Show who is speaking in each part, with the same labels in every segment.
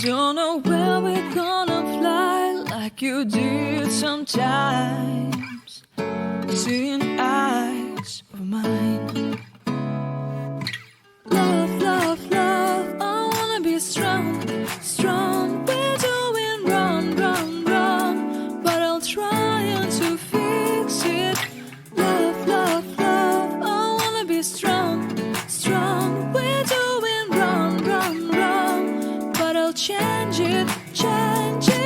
Speaker 1: don't know where we're gonna fly like you did sometimes. Seeing eyes of mine. Love, love, love, I wanna be strong, strong. We're doing wrong, wrong, wrong, but I'll try to fix it. Love, love, love, I wanna be strong, strong. We're doing wrong, wrong, wrong, but I'll change it, change it.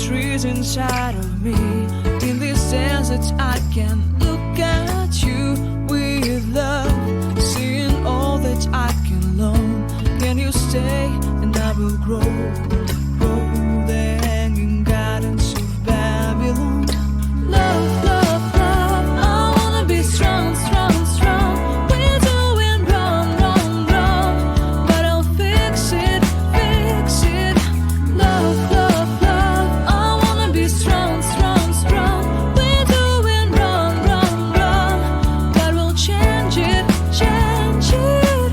Speaker 1: Trees inside of me. In this desert I can look at you with love. Seeing all that I can learn. Can you stay and I will grow, grow the hanging gardens of Babylon. Love, love, love, I wanna be strong, strong, strong. We're doing wrong, wrong, wrong, but I'll fix it, fix it. Love, love, love, strong, strong, strong. We're doing wrong, wrong, wrong, but we'll change it, change it.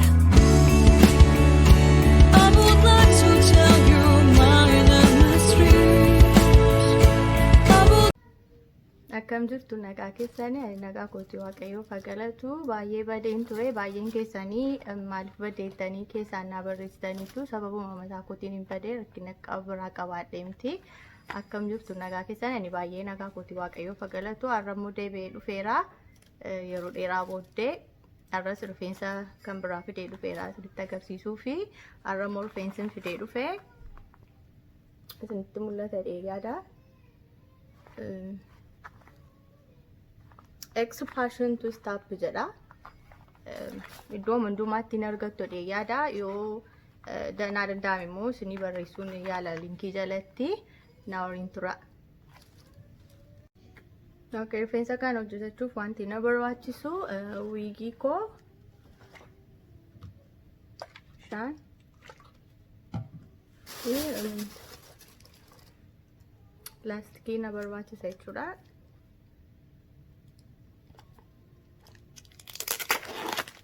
Speaker 1: I would like to tell you mine and my streets.
Speaker 2: Akkam jirtu nagaa keessanii nagaa kootii waaqayyoo fagalatu baay'ee badeen ture baay'een keessanii maaliif badeettanii keessaan na barreessitaniitu sababuma mataa kootiin hin badee rakkina biraa qabaadhee miti. Akkam jirtu nagaa keessanii baay'ee nagaa kootii waaqayyoo fagalatu har'ammoo deebi'ee dhufeera yeroo dheeraa booddee har'as rifeensa kan biraa fidee dhufeera isinitti agarsiisuu fi har'ammoo rifeensi fidee dhufee isinitti mul'ata dheegaadha. Passion to stop jedha. Iddoo hundumaatti hin argattu dheegaadha. Yoo danaa danda'ame immoo isinii barreessuun yaala linkii jalatti. Now tura. Okay, rifeensa kana hojjetachuuf wanti na barbaachisu wiigii koo shan laastikii na barbaachisa jechuudha.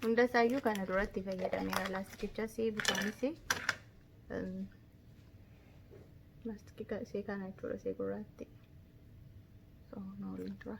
Speaker 2: Hunda isaayyuu kana duratti fayyadameera laastikichas bitaanis Mastika se kana jechuudha se gurraatti. So no lintura.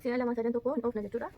Speaker 2: Si'a lama sadan tokko hin dhoofna jechuudha.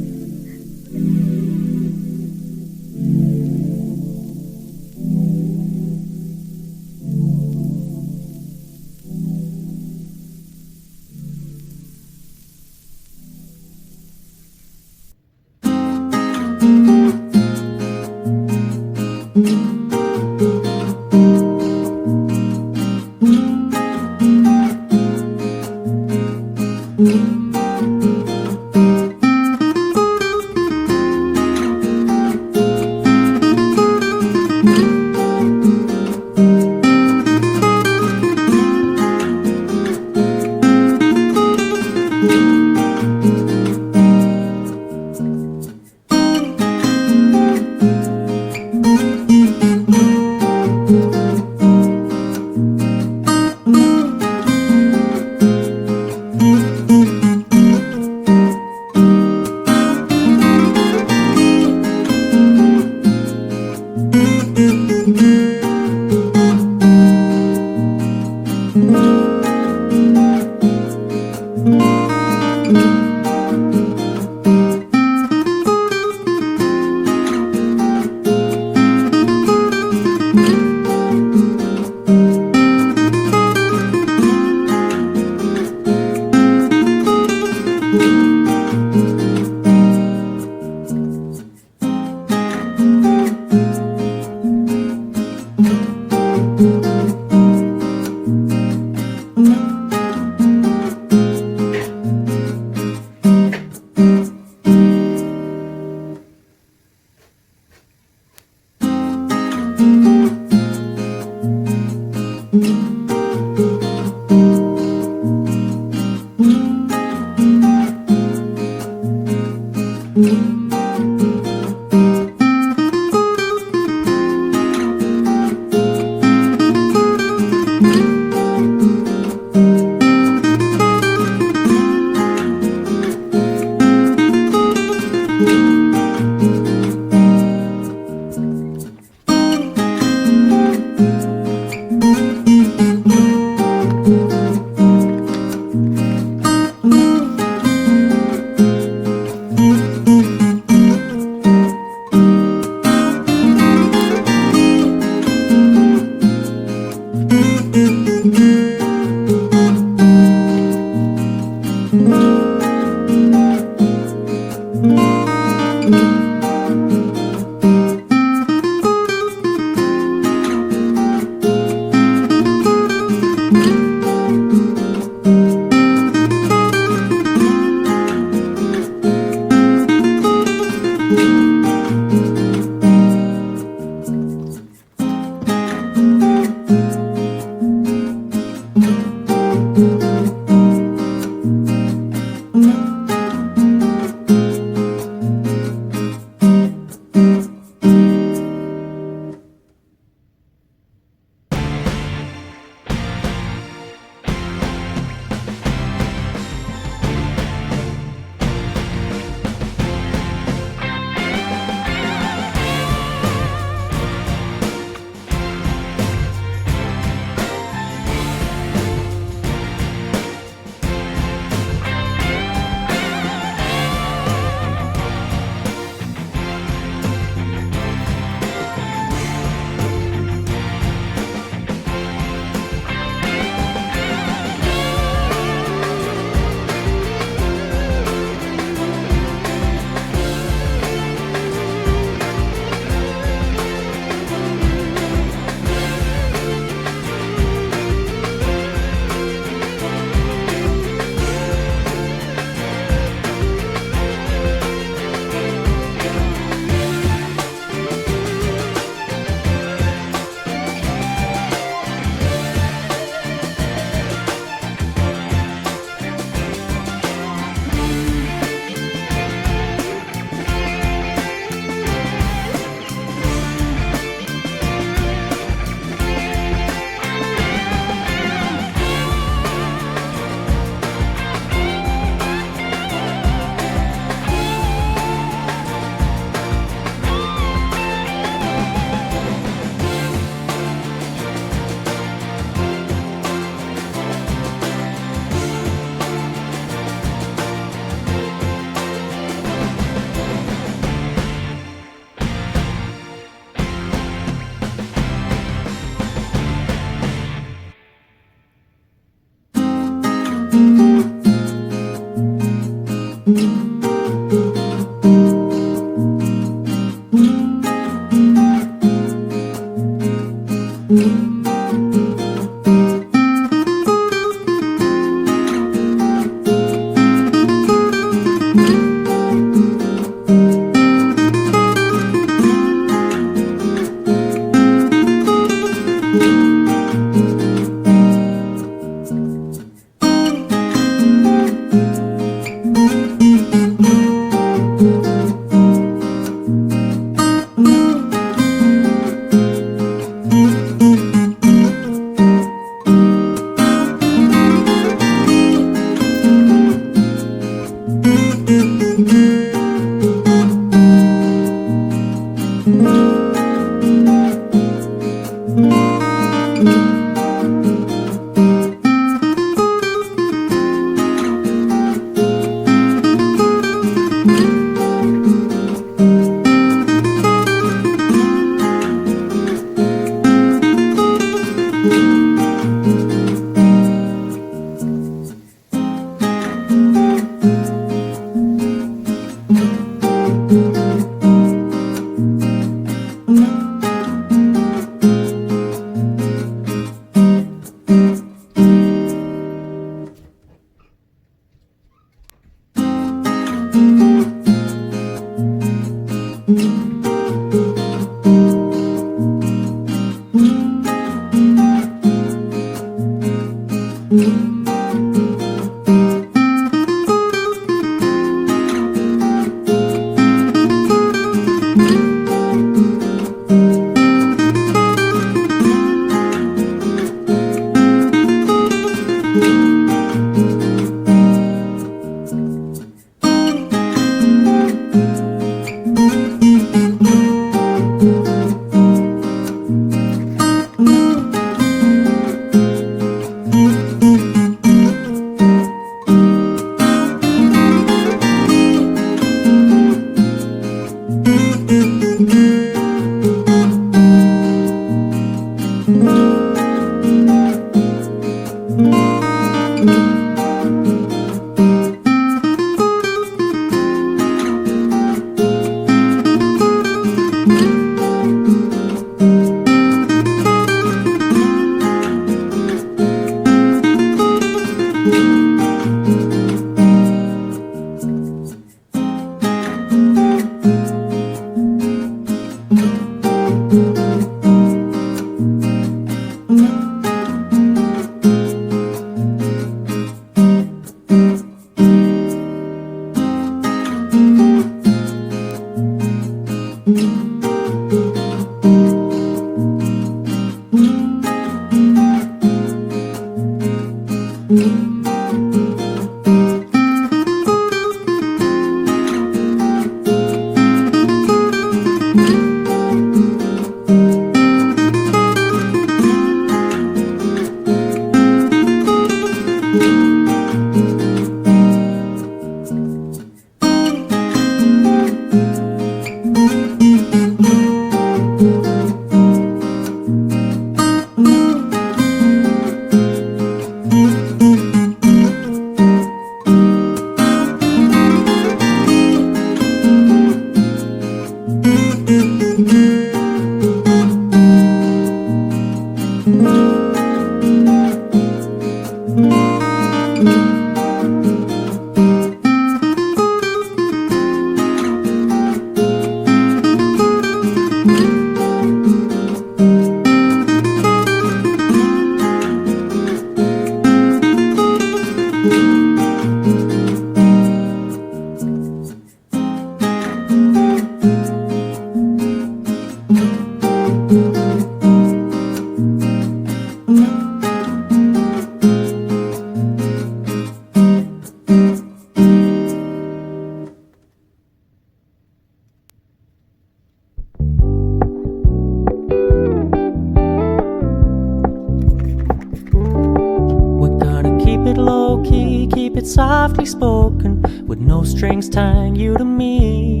Speaker 3: Softly spoken, with no strings tying you to me.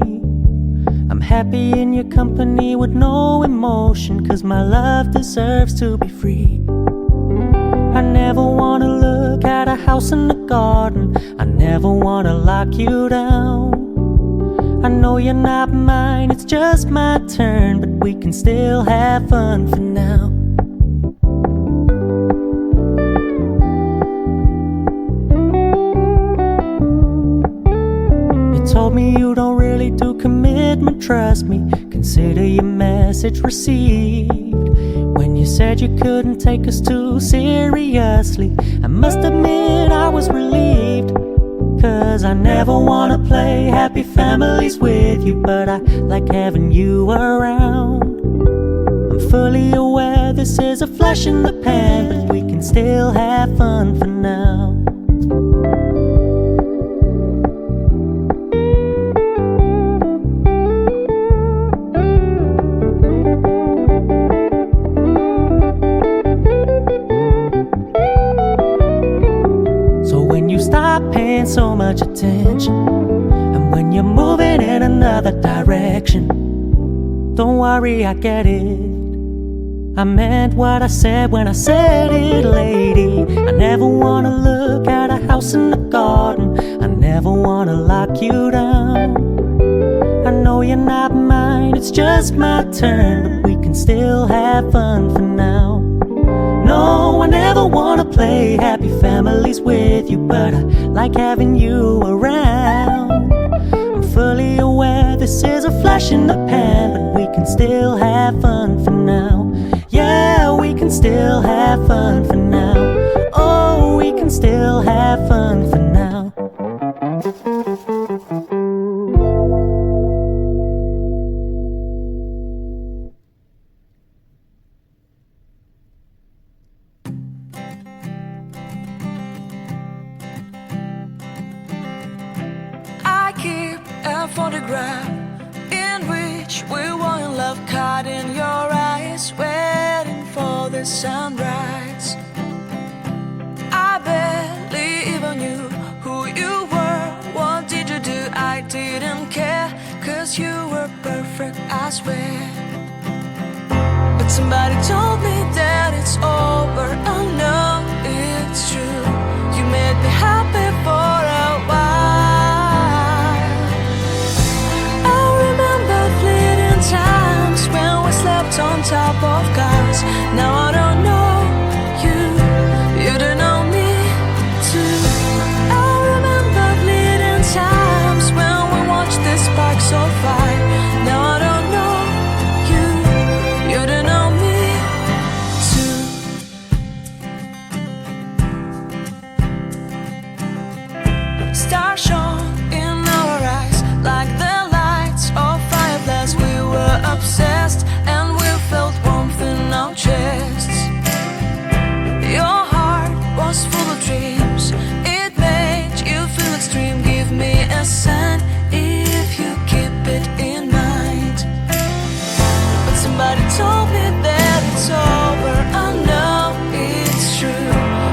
Speaker 3: I'm happy in your company with no emotion, 'cause my love deserves to be free. I never wanna look at a house in the garden, I never wanna lock you down. I know you're not mine, it's just my turn, but we can still have fun for now. Told me you don't really do commitment, trust me, consider your message received. When you said you couldn't take us too seriously, I must admit I was relieved. 'Cause I never wanna play happy families with you, but I like having you around. I'm fully aware this is a flash in the pan, but we can still have fun for now. So much attention, and when you're moving in another direction, don't worry, I get it. I meant what I said when I said it, lady. I never wanna look at a house in the garden, I never wanna lock you down. I know you're not mine, it's just my turn, but we can still have fun for now. No, I never wanna play happy families with you, but I like having you around. I'm fully aware this is a flash in the pan, but we can still have fun for now. Yeah, we can still have fun for now. Oh, we
Speaker 1: photograph in which we were in love, caught in your eyes, waiting for the sunrise. I barely even knew who you were. What did you do? I didn't care, 'cause you were perfect, I swear. But somebody told me that it's over. Oh no, it's true. You made me happy for a while. I remember fleeting times when we slept on top of cars. Now I don't know you, you don't know me too. I remember fleeting times when we watched the sparks so fire. Now I don't know you, you don't know me too. Stars shone in our eyes like the lights of fireflies. We were obsessed and we felt warmth in our chests. Your heart was full of dreams, it made you feel extreme. Give me a sign if you keep it in mind. But somebody told me that it's over. I know it's true.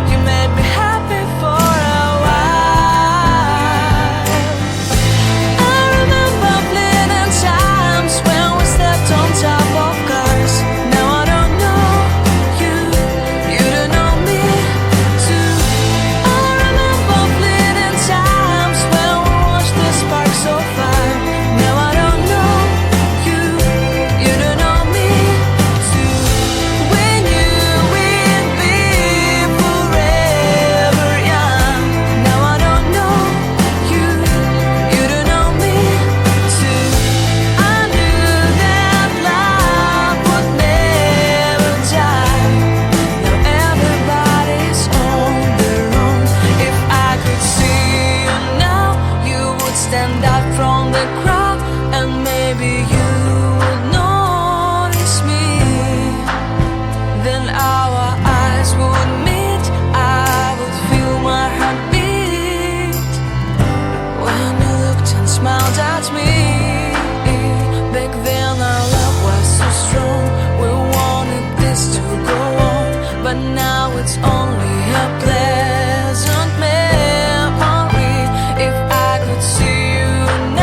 Speaker 1: You made me happy for a while. I remember fleeting times when we slept on top of cars. Now I don't know you, you don't know me too. I remember fleeting times when we watched the sparks so fire. Now I don't know you, you don't know me too. We knew we'd be forever young. Now I don't know you, you don't know me too. I knew that love would never die. Now everybody's on their own. If I could see you now, you would stand out from the crowd, and maybe you would notice me. Then our eyes would meet, I would feel my heart beat when you looked and smiled at me. Back then our love was so strong, we wanted this to go on. But now it's only a pleasant memory. If I could see you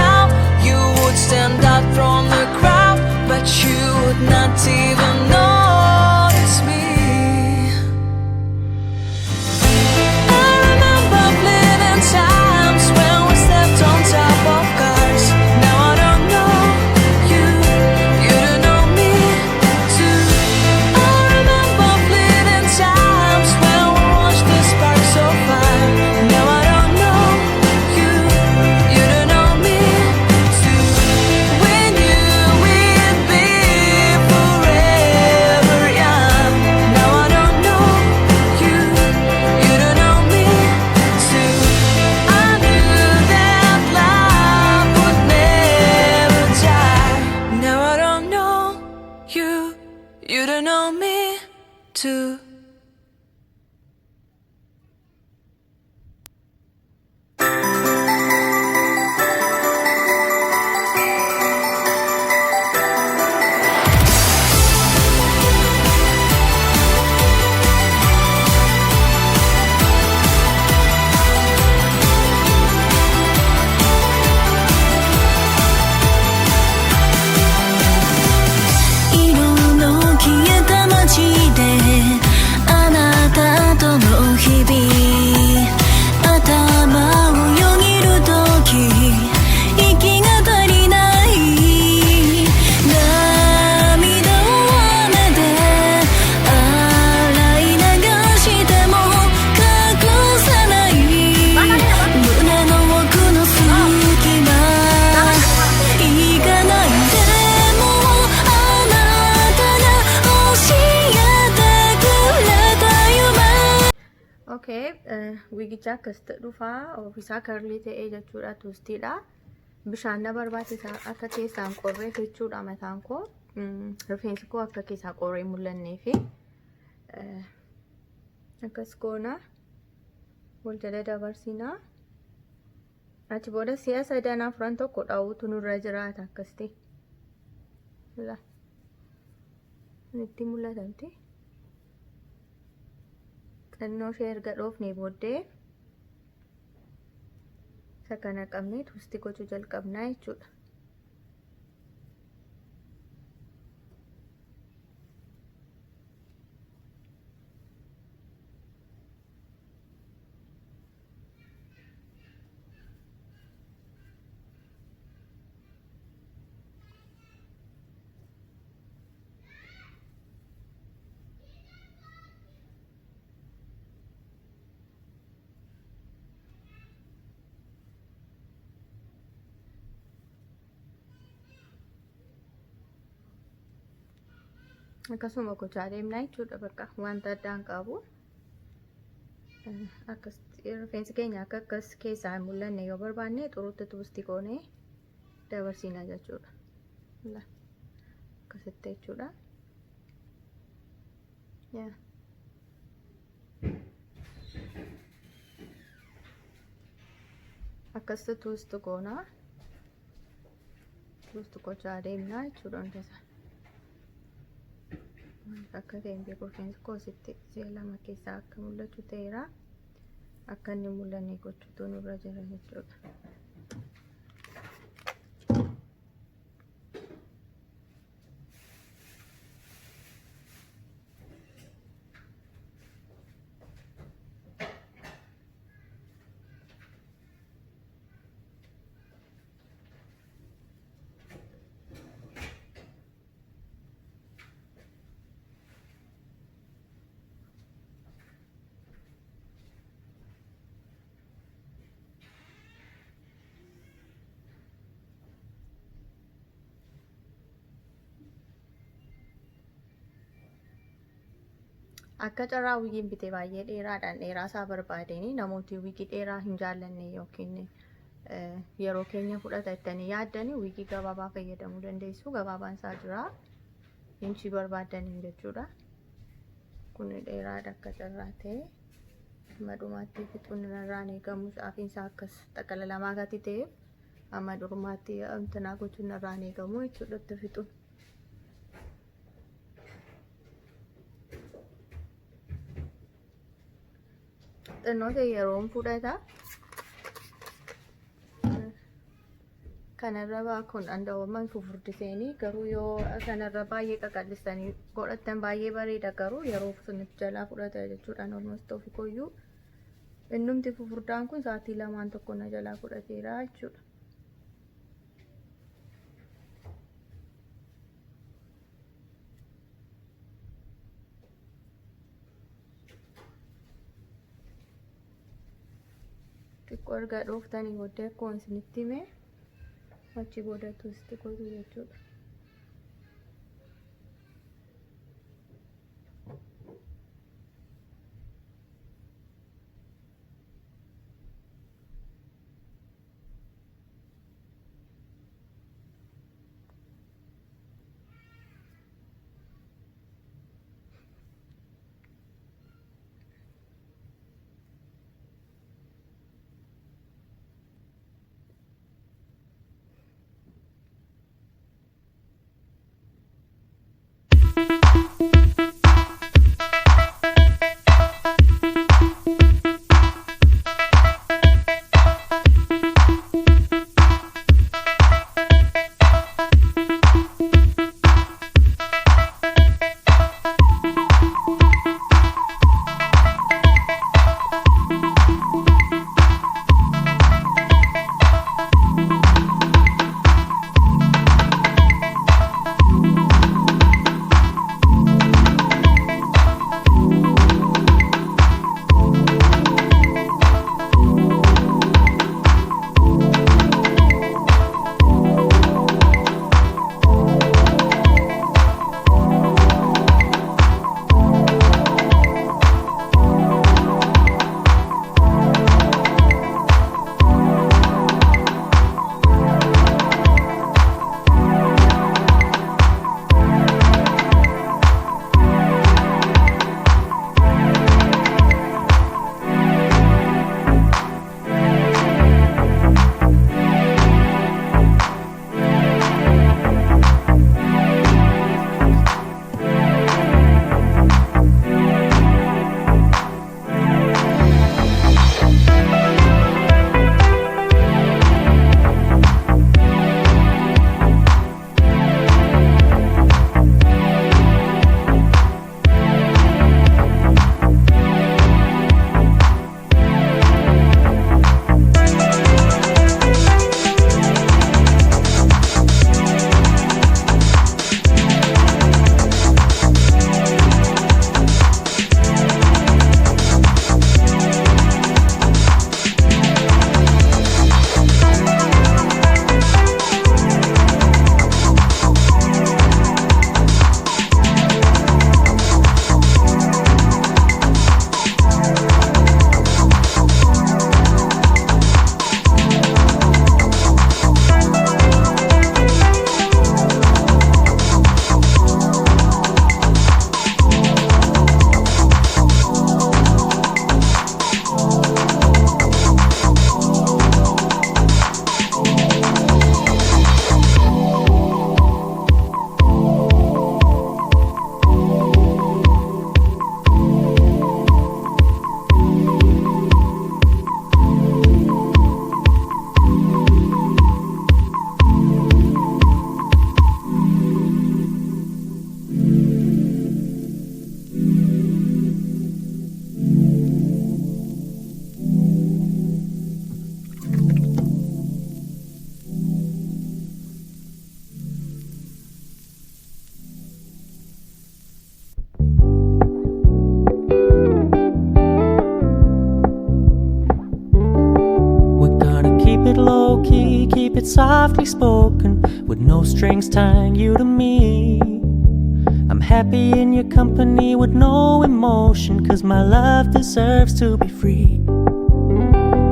Speaker 1: now, you would stand out from the crowd, but you would not even notice me. I remember fleeting times when we slept on top of cars. Now I don't know you, you don't know me too. I remember fleeting times when we watched the sparks so fire. Now I don't know you, you don't know me too. We knew we'd be forever young. Now I don't know you, you don't know me too. I knew that love would never die. Now I don't know you, you don't know me too.
Speaker 2: wiigicha akkas dhufaa ofiisaa karlii ta'ee jechuudha tuustiidha. Bishaan na barbaachisaa akka keessaan qorree jechuudha mataan koo. Rifeensi koo akka keessaa qorree mul'annee fi akkas goona wal jala dabarsinaa. Achi booda si'a sadan afran tokko dha'uutu nurra jiraata akkasti. La. Itti mul'atamti. Xinnoo ishee erga dhoofnee booddee isa kana qabnee twistii gochuu jalqabnaa jechuudha. Akkasuma gochaa deemnaa jechuudha bakka wanta addaan qabu. Akkas rifeensi keenya akka akkas keessaa hin mul'anne yoo barbaanne xuruutti twistii goonee dabarsiina jechuudha. Akkasitti jechuudha. Akkasitti twistii goonaa. Twistii gochaa deemnaa jechuudha hundasaa. Akka ta'een beeku rifeensi koositti si'a lama keessaa akka mul'atu ta'eera. Akka inni mul'anne gochuutu nurra jira jechuudha. Akka carraa wiigiin bitee baay'ee dheeraadhaan dheeraa isaa barbaadanii namooti wiigii dheeraa hin jaallanne yookiin yeroo keenya fudhata jettanii yaaddanii wiigii gabaabaa fayyadamuu dandeessu. Gabaabaan isaa jira inchii barbaadaniin jechuudha. Kun dheeraadha akka carraa ta'e madhumaatti fixuun irraan eegamu saafiinsaa akkas xaqala lamaa gati ta'eef amma dhurumaatti amtanaa gochuun irraan eegamu jechuudha itti fixuun. Xinnoota yeroon fudhata. Kanarra kun danda'aman fufurdisanii garuu yoo kanarra baay'ee qaqallisanii godhatan baay'ee bareeda garuu yeroo sunitti jalaa fudhata jechuudha. Normaasti ofii koyyuu innumti fufurdaan kun sa'aatii lamaan tokko na jalaa fudhateera jechuudha. Xiqqoo erga dhooftanii booddee akkuma isinitti hime achi booda twistii gootu jechuudha.
Speaker 3: it softly spoken, with no strings tying you to me. I'm happy in your company with no emotion, 'cause my love deserves to be free.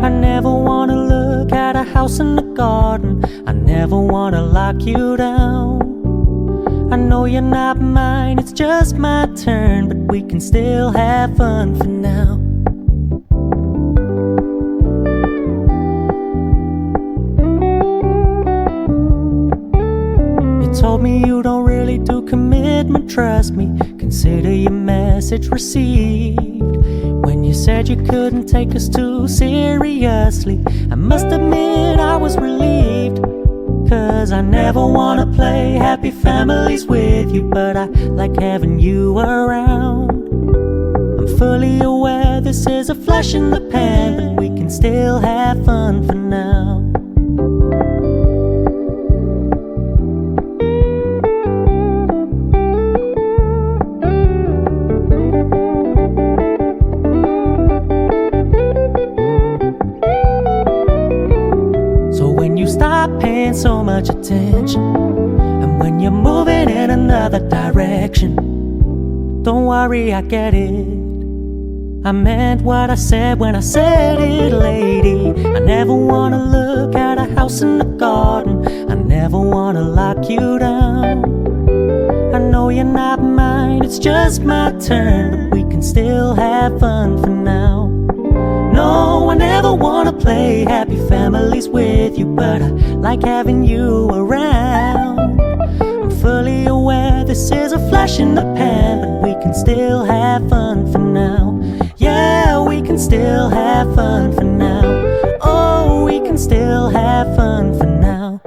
Speaker 3: I never wanna look at a house in the garden, I never wanna lock you down. I know you're not mine, it's just my turn, but we can still have fun for now. You told me you don't really do commitment, trust me, consider your message received. When you said you couldn't take us too seriously, I must admit I was relieved. 'Cause I never wanna play happy families with you, but I like having you around. I'm fully aware this is a flash in the pan, but we can still have fun for now. Stop paying so much attention, and when you're moving in another direction, don't worry, I get it. I meant what I said when I said it, lady. I never wanna look at a house in the garden, I never wanna lock you down. I know you're not mine, it's just my turn, but we can still have fun for now. No, I never wanna play happy families with you, but I like having you around. I'm fully aware this is a flash in the pan, but we can still have fun for now. Yeah, we can still have fun for now. Oh, we can still have fun for now.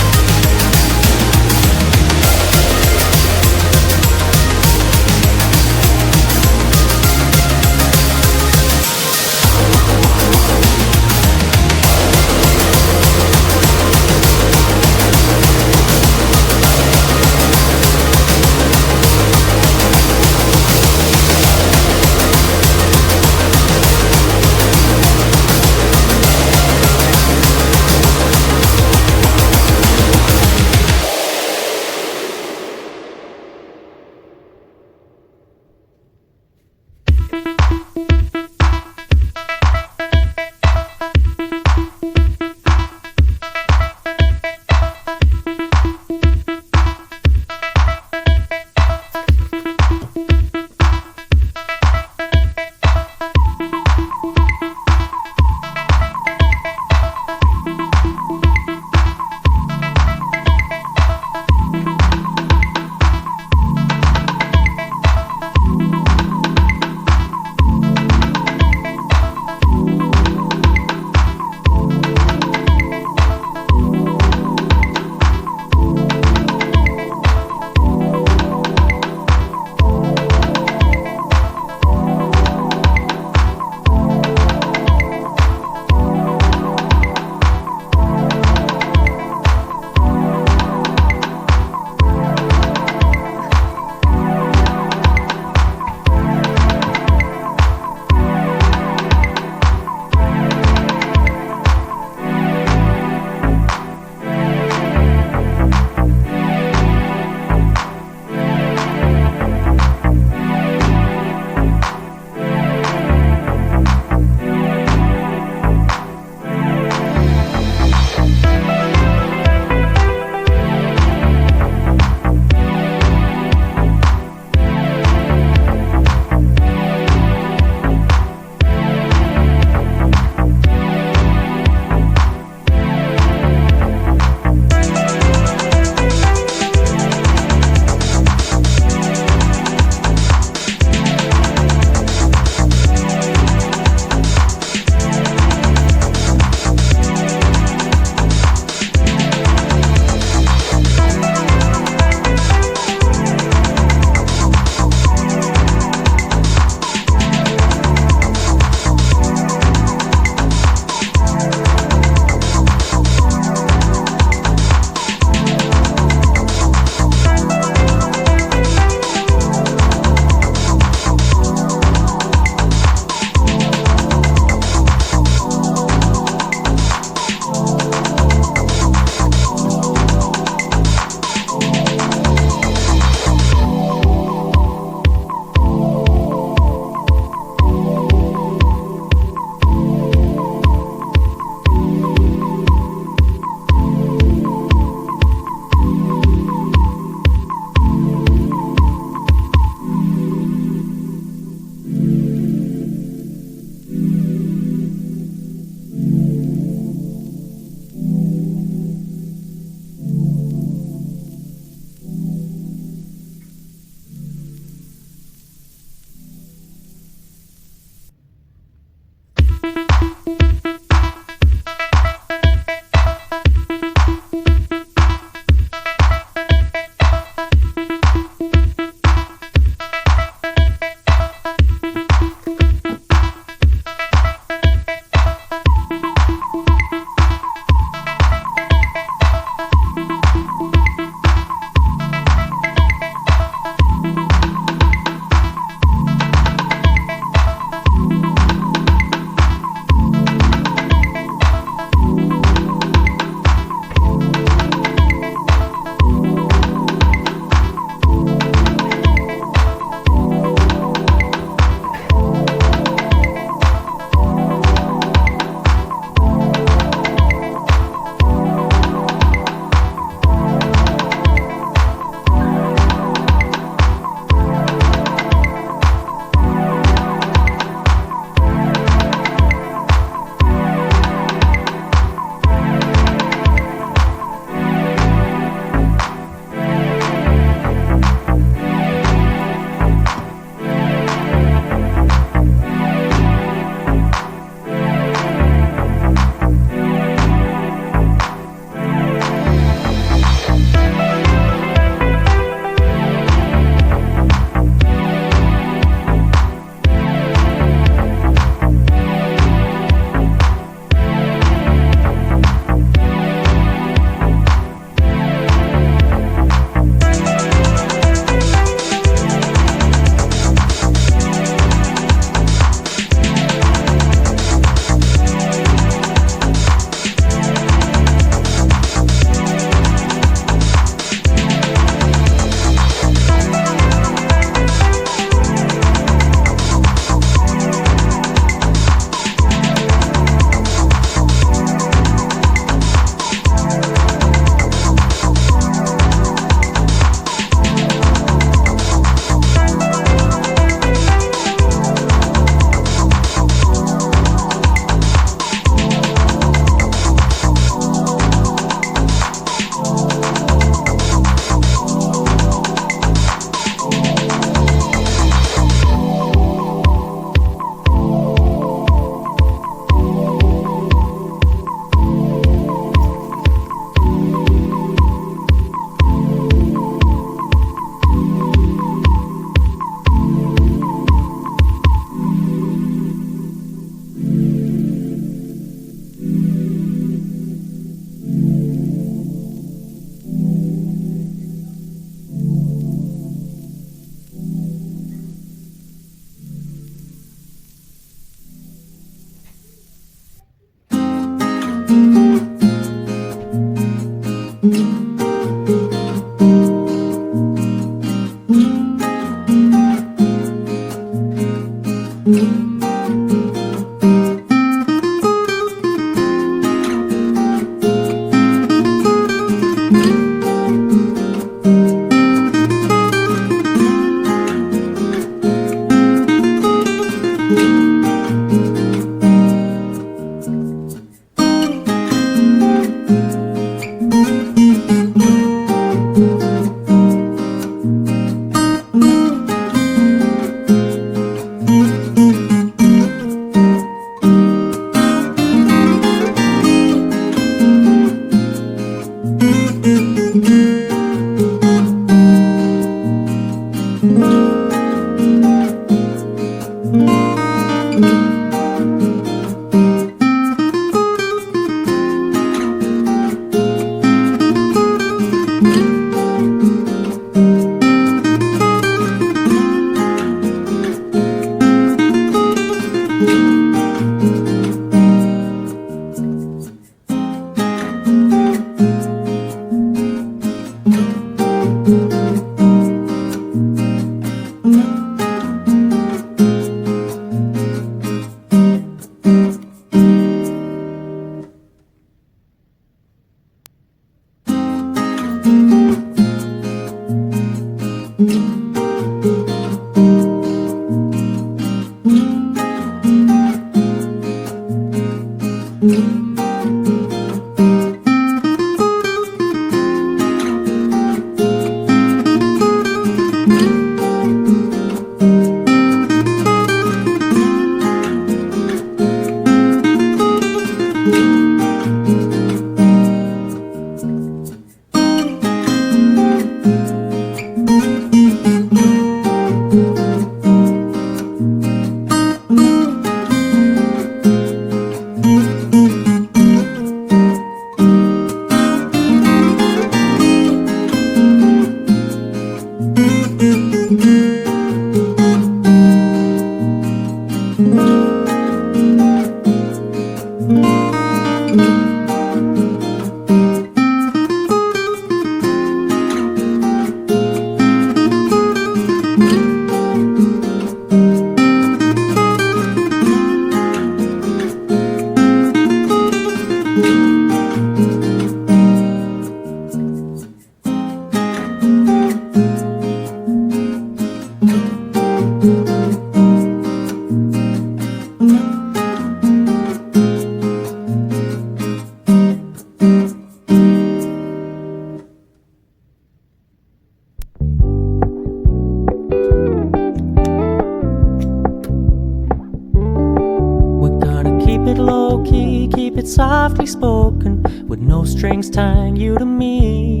Speaker 3: Keep it softly spoken, with no strings tying you to me.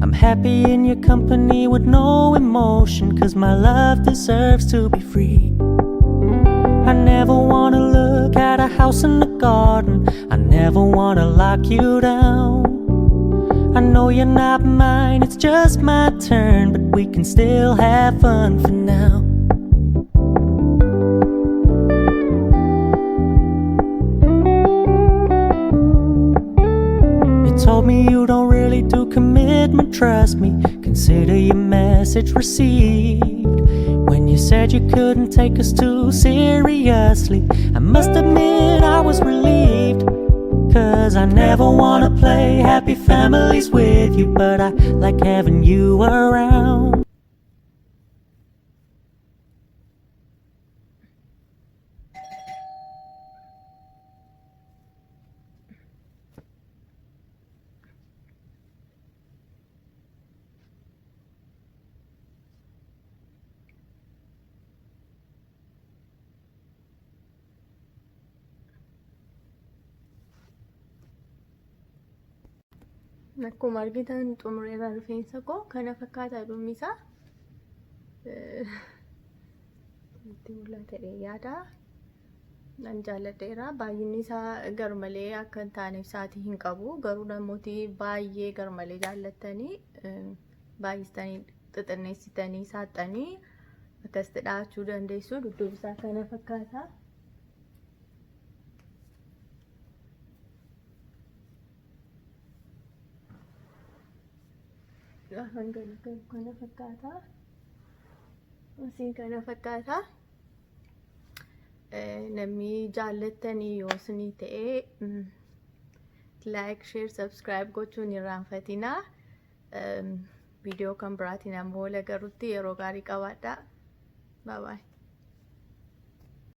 Speaker 3: I'm happy in your company with no emotion, 'cause my love deserves to be free. I never wanna look at a house in the garden, I never wanna lock you down. I know you're not mine, it's just my turn, but we can still have fun for now. Told me you don't really do commitment, trust me, consider your message received. When you said you couldn't take us too seriously, I must admit I was relieved. 'Cause I never wanna play happy families with you, but I like having you around.
Speaker 2: Akkuma argitan xumureera rifeensa koo kana fakkaata dhumisa. Itti mul'ata yaada. Nan jaalladheera. Baay'inni isaa garmalee akka hin taaneef sa'aatii hin qabu. Garuu namooti baay'ee garmalee jaallattanii baay'istanii xixinneessitanii saaxanii akkasitti dhaachuu dandeessu. Dudduubi isaa kana fakkaata. Kana fakkaata. Asiin kana fakkaata. Namni jaallattanii yoo isinii ta'e like, share, subscribe gochuun hin irraanfatinaa. Viidiyoo kan biraatiin ammoo wal agarrutti yeroo gaarii qabaadhaa. Bye bye.